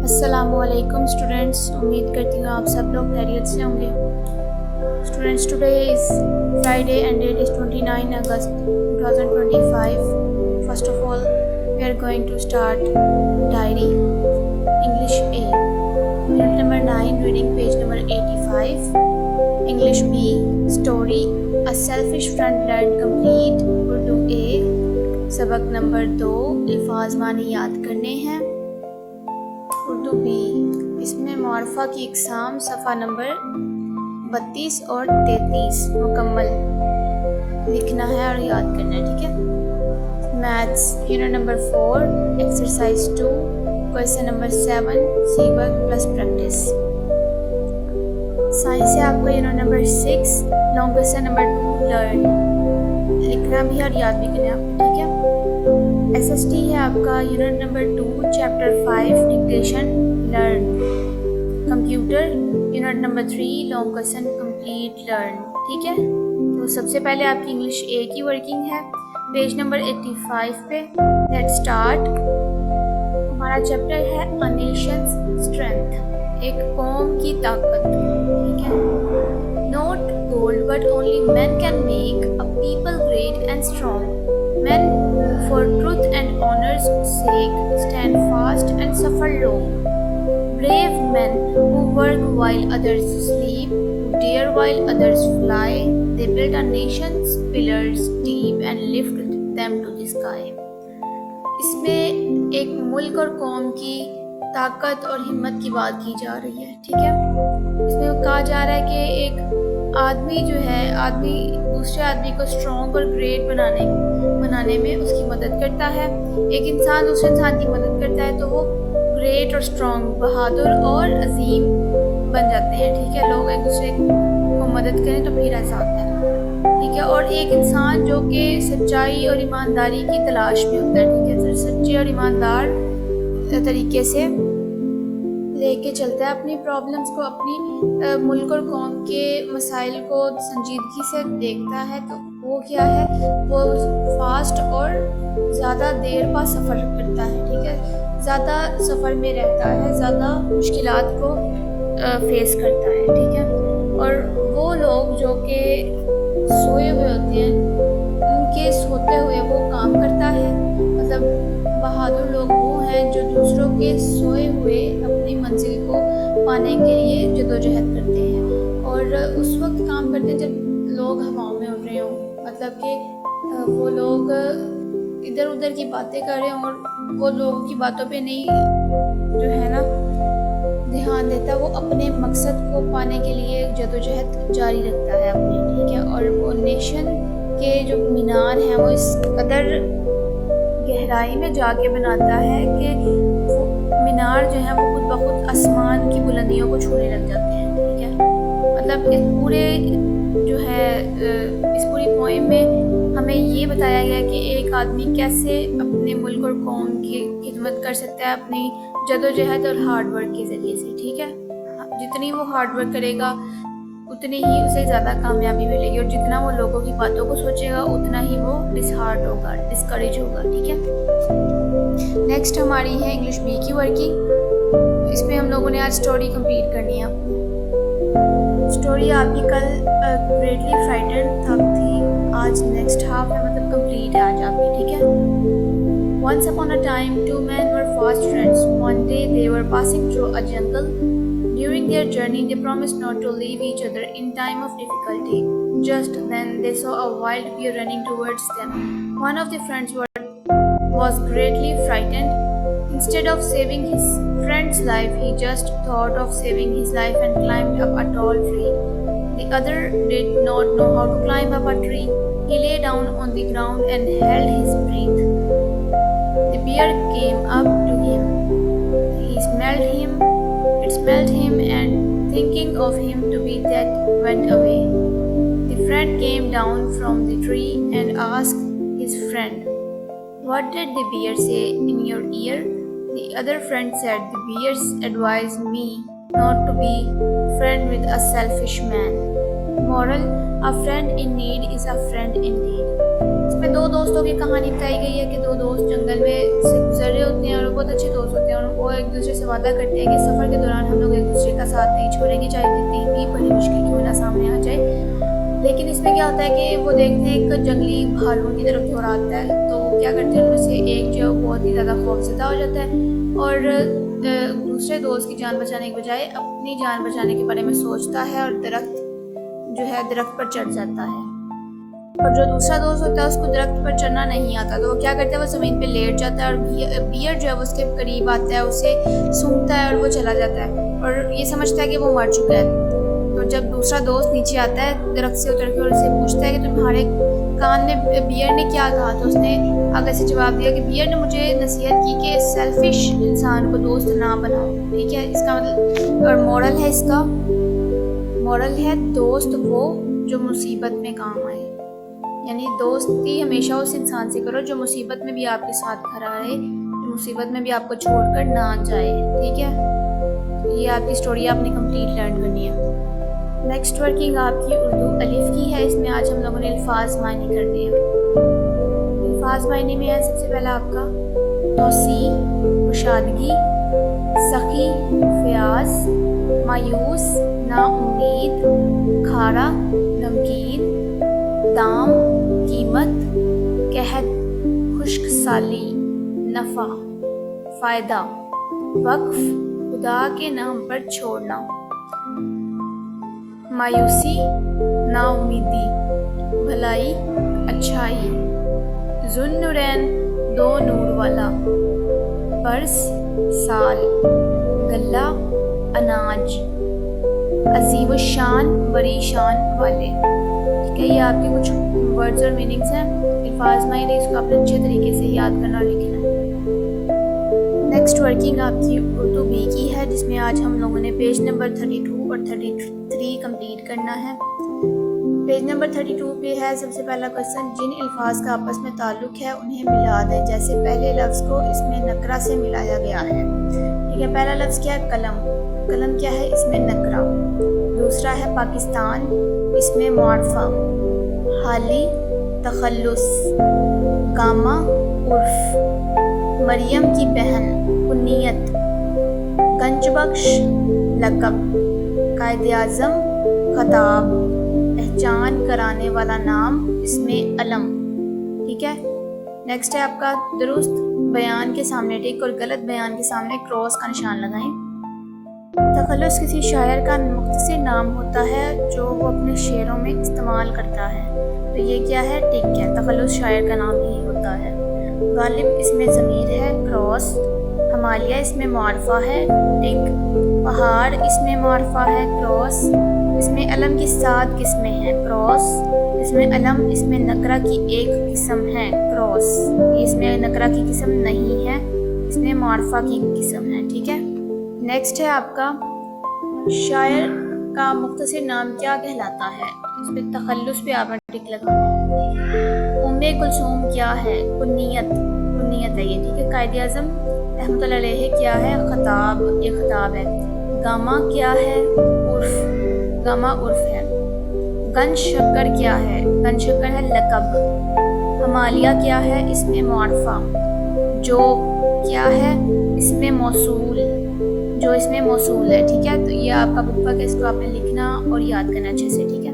अस्सलामुअलैकुम स्टूडेंट्स, उम्मीद करती हूँ आप सब लोग खैरियत से होंगे। Students, today is Friday and date is 29 August 2025। First of all we are going to start diary English A, unit number 9, reading page number 85। English B, story a selfish friend learn complete. Urdu A, सबक number 2, अल्फाज माने याद करने हैं। Urdu B, इसमें मारफा की इकसाम, सफ़ा number 32 और 33 मुकम्मल लिखना है और याद करना है, ठीक है। Maths unit number 4, exercise 2, question number 7, सी वर्क प्लस प्रैक्टिस। साइंस है आपका unit number 6, long question number 2, learn लिखना भी और याद भी करना है आपको, ठीक है। SST है आपका unit number 2, chapter 5, dictation learn. Computer unit number 3, long question complete learn, ठीक है। तो सबसे पहले आपकी इंग्लिश ए की वर्किंग है पेज नंबर 85 पे। Let's start. हमारा चैप्टर है अ नेशंस स्ट्रेंथ, एक कौम की ताकत, ठीक है। Not gold but only man can make a people great and strong. Men who for truth and honor's sake stand fast and suffer long. Brave men who work while others sleep, who dare while others fly. They build a nation's pillars deep and lift them to the sky. इसमें एक मुल्क और कौम की ताकत और हिम्मत की बात की जा रही है, ठीक है। इसमें कहा जा रहा है कि एक आदमी जो है, आदमी दूसरे आदमी को स्ट्रॉन्ग और ग्रेट बनाने में उसकी मदद करता है। एक इंसान दूसरे इंसान की मदद करता है तो वो ग्रेट और स्ट्रॉन्ग, बहादुर और अजीम बन जाते हैं, ठीक है। लोग एक दूसरे को मदद करें तो फिर ऐसा होता है, ठीक है। और एक इंसान जो कि सच्चाई और ईमानदारी की तलाश में होता है, ठीक है, तो सच्चे और ईमानदार तरीके से लेके चलता है अपनी प्रॉब्लम्स को, अपनी मुल्क और कौम के मसाइल को संजीदगी से देखता है, तो वो क्या है, वो फास्ट और ज़्यादा देर का सफ़र करता है, ठीक है। ज़्यादा सफ़र में रहता है, ज़्यादा मुश्किलात को फेस करता है, ठीक है। और वो लोग जो कि सोए हुए होते हैं, उनके सोते हुए वो काम करता है। मतलब बहादुर लोग वो हैं जो दूसरों के सोए हुए अपनी मंजिल को पाने के लिए जदोजहद करते हैं, और उस वक्त काम करते हैं जब लोग हवाओं में उड़ रहे हों। मतलब कि वो लोग इधर उधर की बातें कर रहे हों और वो लोगों की बातों पे नहीं जो है ना ध्यान देता, वो अपने मकसद को पाने के लिए जदोजहद जारी रखता है अपनी, ठीक है। और वो नेशन के जो मीनार हैं वो इस कदर गहराई में जाके बनाता है कि वो मीनार जो है वो खुद ब खुद आसमान की बुलंदियों को छूने लग जाते हैं, ठीक है। मतलब इस पूरे जो है इस पूरी पोएम में हमें ये बताया गया कि एक आदमी कैसे अपने मुल्क और कौम की खिदमत कर सकता है अपनी जदोजहद और हार्ड वर्क के ज़रिए से, ठीक है। जितनी वो हार्ड वर्क करेगा उतनी ही उसे ज़्यादा कामयाबी मिलेगी, और जितना वो लोगों की बातों को सोचेगा उतना ही वो डिसहार्ट होगा, डिस्करेज होगा, ठीक है। नेक्स्ट हमारी है इंग्लिश बी की वर्किंग। इसमें हम लोगों ने आज स्टोरी कंप्लीट करनी है अपनी। स्टोरी आपकी कल ग्रेटली फ्राइटेंड तक थी, आज नेक्स्ट हाफ है, मतलब कंप्लीट है आज आपकी, ठीक है। Once upon a time, two men were fast friends. One day they were passing through a jungle. During their journey, they promised not to leave each other in time of difficulty. Just then, they saw a wild bear running towards them. One of the friends was greatly frightened. Instead of saving his friend's life, he just thought of saving his life and climbed up a tall tree. The other did not know how to climb up a tree. He lay down on the ground and held his breath. The bear came up to him. It smelled him and thinking of him to be dead went away. The friend came down from the tree and asked his friend, "What did the bear say in your ear?" The other friend said, "The bear advised me not to be friend with a selfish man." Moral: a friend in need is a friend indeed. इसमें दो दोस्तों की कहानी बताई गई है कि दो दोस्त जंगल में से गुजर रहे होते हैं और बहुत अच्छे दोस्त होते हैं, और वो एक दूसरे से वादा करते हैं कि सफ़र के दौरान हम लोग एक दूसरे का साथ नहीं छोड़ेंगे, चाहे जितनी भी बड़ी मुश्किल क्यों ना सामने आ जाए। लेकिन इसमें क्या होता है कि वो देखते हैं एक जंगली भालू की तरफ दौड़ाता है, तो क्या करते हैं उनमें से एक जो बहुत ही ज़्यादा खौफजदा हो जाता है और दूसरे दोस्त की जान बचाने के बजाय अपनी जान बचाने के बारे में सोचता है और दरख्त पर चढ़ जाता है। और जो दूसरा दोस्त होता है उसको दरख्त पर चढ़ना नहीं आता, तो वो क्या करता है, वो ज़मीन पे लेट जाता है और बियर जो है वो उसके करीब आता है, उसे सूंघता है और वो चला जाता है और ये समझता है कि वो मर चुका है। तो जब दूसरा दोस्त नीचे आता है दरख्त से उतर के और उसे पूछता है कि तुम्हारे कान में बियर ने क्या कहा, तो उसने आगे से जवाब दिया कि बियर ने मुझे नसीहत की कि सेल्फिश इंसान को दोस्त ना बनाओ। ठीक है, इसका मतलब और मॉरल है दोस्त वो जो मुसीबत में काम आए, यानी दोस्ती हमेशा उस इंसान से करो जो मुसीबत में भी आपके साथ खड़ा है, जो मुसीबत में भी आपको छोड़कर ना जाए। ठीक है, ये आपकी स्टोरी आपने कंप्लीट लर्न करनी है। नेक्स्ट वर्किंग आपकी उर्दू अलिफ की है। इसमें आज हम लोगों ने अल्फाज मायने करने हैं। अल्फाज मायने में है सबसे पहला आपका तौसी, कुशादगी, सखी, फयाज, मायूस, नाउम्मीद, खारा, नमकीन, दाम, कीमत, कहत, खुश्क साली, नफ़ा, फ़ायदा, वक्फ, खुदा के नाम पर छोड़ना, मायूसी, नाउमीदी, भलाई, अच्छाई, ज़ुन्नुरैन, दो नूर वाला, बरस, साल, गल्ला, अनाज, अजीब शान, बड़ी शान वाले। ठीक है, ये आपके कुछ वर्ड्स और मीनिंग्स हैं। अल्फाज मायने इसको आपने अच्छे तरीके से याद करना और लिखना है। नेक्स्ट वर्किंग आपकी उर्दू बी की है, जिसमें आज हम लोगों ने पेज नंबर 32 और 33 कंप्लीट करना है। पेज नंबर 32 पे है सबसे पहला क्वेश्चन, जिन अल्फाज का आपस में ताल्लुक है उन्हें मिला दें। जैसे पहले लफ्ज़ को इसमें नकरा से मिलाया गया है। ठीक है, पहला लफ्ज़ क्या है, कलम। कलम क्या है, इसमें नकरा। दूसरा है पाकिस्तान, इसमें मुआरफा। हाली, तखल्लुस। गामा, उर्फ। मरियम की बहन, कुन्नियत। गंजबख्श, लक़ब। कायद-ए-आज़म, खताब। पहचान कराने वाला नाम, इसमें अलम। ठीक है, नेक्स्ट है आपका दुरुस्त बयान के सामने टिक और गलत बयान के सामने क्रॉस का निशान लगाएं। तखल्लुस किसी शायर का मुख्तसर नाम होता है जो वो अपने शेरों में इस्तेमाल करता है, तो ये क्या है, टिक है। तखल्लुस शायर का नाम ही होता है। गालिब इसमें ज़मीर है, क्रॉस। हमालिया इसमें मुआरफा है, टिक। पहाड़ इसमें मुआरफा है, क्रॉस। इसमें अलम की 7 किस्में हैं, क्रॉस। इसमें अलम इसमें नकरा की एक किस्म है, क्रॉस। इसमें नकरा की किस्म नहीं है, इसमें मुआरफा की किस्म है। ठीक है, नेक्स्ट है आपका शायर का मुख्तसर नाम क्या कहलाता है। इसमें तखल्लुस पे आपने टिक लगाना है। उम्मे कुलसूम क्या है, कुन्नियत। कुन्नियत है ये। ठीक है, कायद-ए-आज़म रहमतुल्लाह अलैहि क्या है, खताब। ये खताब है। गामा क्या है, उर्फ। गामा उर्फ है। गन शक्कर क्या है, गन शक्कर है लक़ब। हमालिया क्या है, इसमें मुआरफा। जो क्या है, इसमें मौसूल। जो इसमें मौसूल है। ठीक है, तो ये आपका बुक वर्क है, इसको आपने लिखना और याद करना अच्छे से। ठीक है,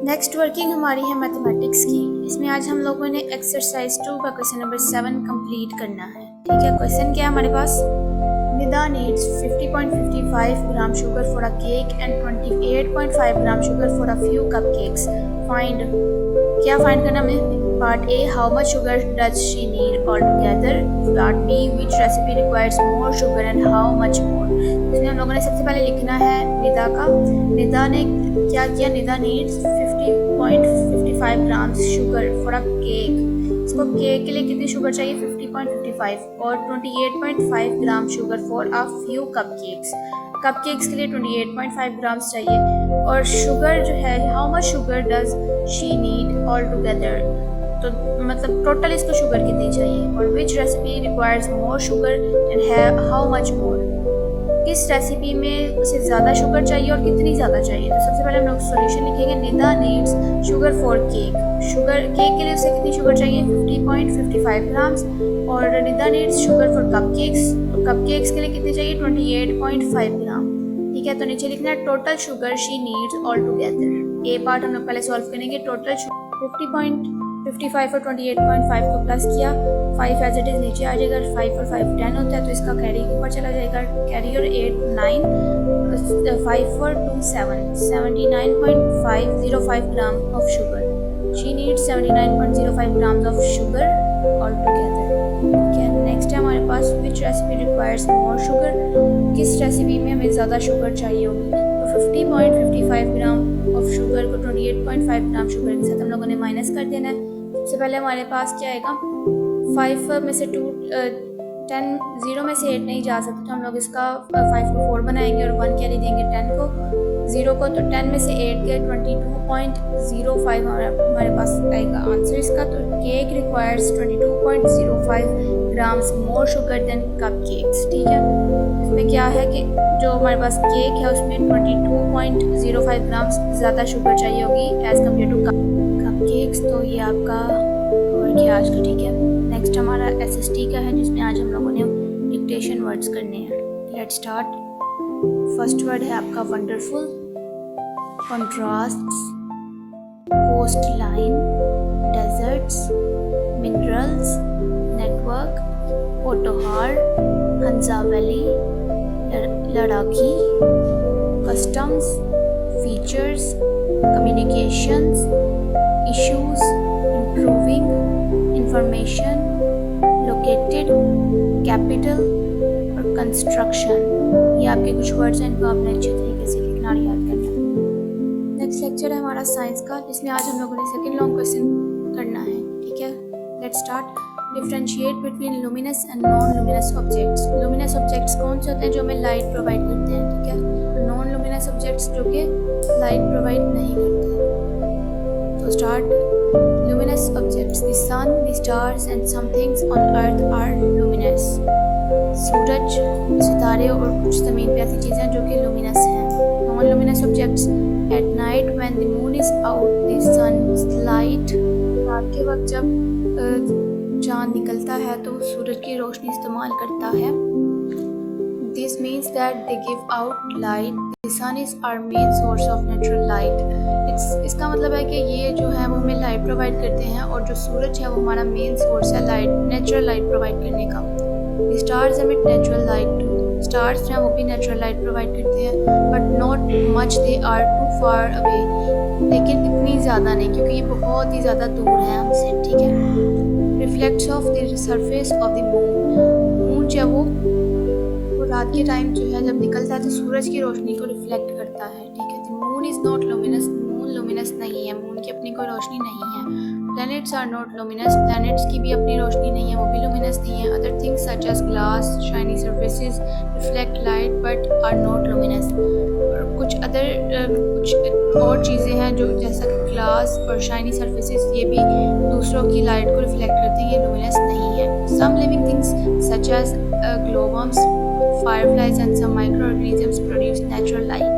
नेक्स्ट वर्किंग हमारी है मैथमेटिक्स की। इसमें आज हम लोगों ने एक्सरसाइज 2 का क्वेश्चन नंबर 7 कंप्लीट करना है। ठीक है, क्वेश्चन क्या है हमारे पास, Nida needs 50.55 gram sugar for a cake and 28.5 gram sugar for a few cupcakes. Find, क्या फाइंड करना हमें। Part A, how much sugar does she need altogether. Part B, which recipe requires more sugar and how much more. इसमें हम लोगों ने सबसे पहले लिखना है निदा का। निदा ने क्या किया, Nida needs 50.55 gram sugar for a cake. इसको केक के लिए कितनी शुगर चाहिए, 50.55 और 28.5 gram sugar for a few cupcakes. Cupcakes के लिए 28.5 ग्राम्स चाहिए। और शुगर जो है, how much sugar does she need altogether, तो मतलब टोटल इसको शुगर कितनी चाहिए। और which recipe requires more sugar and how much more. किस रेसिपी में उसे ज़्यादा शुगर चाहिए और कितनी ज़्यादा चाहिए। तो सबसे पहले हम लोग सॉल्यूशन लिखेंगे। Nida needs sugar for cake. Sugar cake के लिए उसे कितनी शुगर चाहिए, 50.55 ग्राम्स। और Nida needs sugar for cupcakes. तो कपकेक्स के लिए कितनी चाहिए, 28.5 ग्राम। ठीक है, तो नीचे लिखना है total sugar she needs all together. A part हम लोग पहले सॉल्व करेंगे। टोटल 50.55 और 28.5 को प्लस किया, 5 एज इट इज़ नीचे आ जाएगा। 5 और 5 10 होता है, तो इसका कैरी ऊपर चला जाएगा। कैरी और 8 9, 5 और 2 7, 79.505 gram of sugar. She needs 79.05 grams of sugar all together. ठीक है, नेक्स्ट है हमारे पास विच रेसिपी रिक्वायर्स मोर शुगर। किस रेसिपी में हमें ज़्यादा शुगर चाहिए होगी। तो 50.55 ग्राम ऑफ शुगर को 28.5 ग्राम शुगर के साथ हम लोगों ने माइनस कर देना है। सबसे पहले हमारे पास क्या आएगा, 5 में से 2 10 0 में से 8 नहीं जा सकते, तो हम लोग इसका 5 को 4 बनाएंगे और 1 कैरी देंगे 10 को 0 को। तो 10 में से 8 के 22.05 हमारे पास आएगा आंसर इसका। तो cake requires 22.05 grams more sugar than cupcakes. ठीक है, इसमें क्या है कि जो हमारे पास केक है उसमें 22.05 ग्राम्स ज़्यादा शुगर चाहिए होगी as compared to cupcakes. तो ये आपका कवर किया आज का। ठीक है, नेक्स्ट हमारा SST का है, जिसमें आज हम लोगों ने डिक्टेशन वर्ड्स करने हैं। Let's start. फर्स्ट वर्ड है आपका wonderful, contrasts, coast line, deserts, minerals, network, Potohar, Hunza valley, Ladakhi, customs, features, communications, issues, improving, information, located, capital और कंस्ट्रक्शन। ये आपके कुछ वर्ड्स हैं, इनको आपने अच्छे तरीके से लिखना और याद करना है। नेक्स्ट लेक्चर है हमारा साइंस का, जिसमें आज हम लोगों ने सेकंड लॉन्ग क्वेश्चन करना है। ठीक है, let's start. Differentiate between luminous and non luminous objects. Luminous objects कौन से होते हैं, जो हमें लाइट प्रोवाइड करते हैं। ठीक है, नॉन लुमिनस ऑब्जेक्ट्स जो कि लाइट प्रोवाइड नहीं करते। तो start. Luminous objects, the sun, the stars and some things on earth are luminous. सूरज, सितारे और कुछ ज़मीन पे ऐसी चीज़ें जो कि luminous हैं। Non-luminous objects, at night when the moon is out, the sun's light. रात के वक्त जब चाँद निकलता है तो सूरज की रोशनी इस्तेमाल करता है। This means that they give out light. The sun is our main source of natural light. इसका मतलब है कि ये जो है वो हमें लाइट प्रोवाइड करते हैं, और जो सूरज है वो हमारा मेन सोर्स है लाइट, नेचुरल लाइट प्रोवाइड करने का। The stars emit natural light too. Stars जो हैं वो भी नेचुरल लाइट प्रोवाइड करते हैं, but not much, they are too far away. लेकिन इतनी ज़्यादा नहीं, क्योंकि ये बहुत ही ज़्यादा दूर है हमसे। ठीक है, reflects of the surface of the moon. Moon जो है वो रात के टाइम जो है जब निकलता है तो सूरज की रोशनी को रिफ्लेक्ट करता है। ठीक है, the moon is not luminous. Moon luminous नहीं है, मून की अपनी कोई रोशनी नहीं है। Planets are not luminous. Planets की भी अपनी रोशनी नहीं है, वो भी लुमिनस नहीं है। Other things such as glass, shiny surfaces reflect light but are not luminous. और कुछ और चीज़ें हैं जो जैसा कि ग्लास और शाइनी सर्फेसिस, ये भी दूसरों की लाइट को रिफ्लेक्ट करते हैं, ये लुमिनस नहीं है। Some living things such as glowworms, fireflies and some microorganisms produce natural light.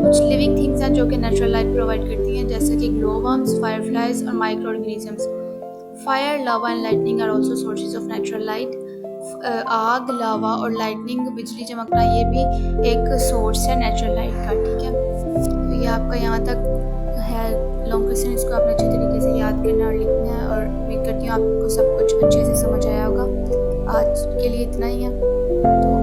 कुछ लिविंग थिंग्स हैं जो कि नेचुरल लाइट प्रोवाइड करती हैं, जैसे कि ग्लोबम्स, फायरफ्लाइज और microorganisms. Fire, lava and lightning are also sources of natural light. आग, लावा और लाइटनिंग, बिजली चमकना, ये भी एक सोर्स है नेचुरल लाइट का। ठीक है, तो ये आपका यहाँ तक है लॉन्ग क्वेश्चन। इसको आपने अच्छे तरीके से याद करना और लिखना है, और उम्मीद करती हूँ आपको सब कुछ अच्छे से समझ आया होगा। आज के लिए इतना ही है। तो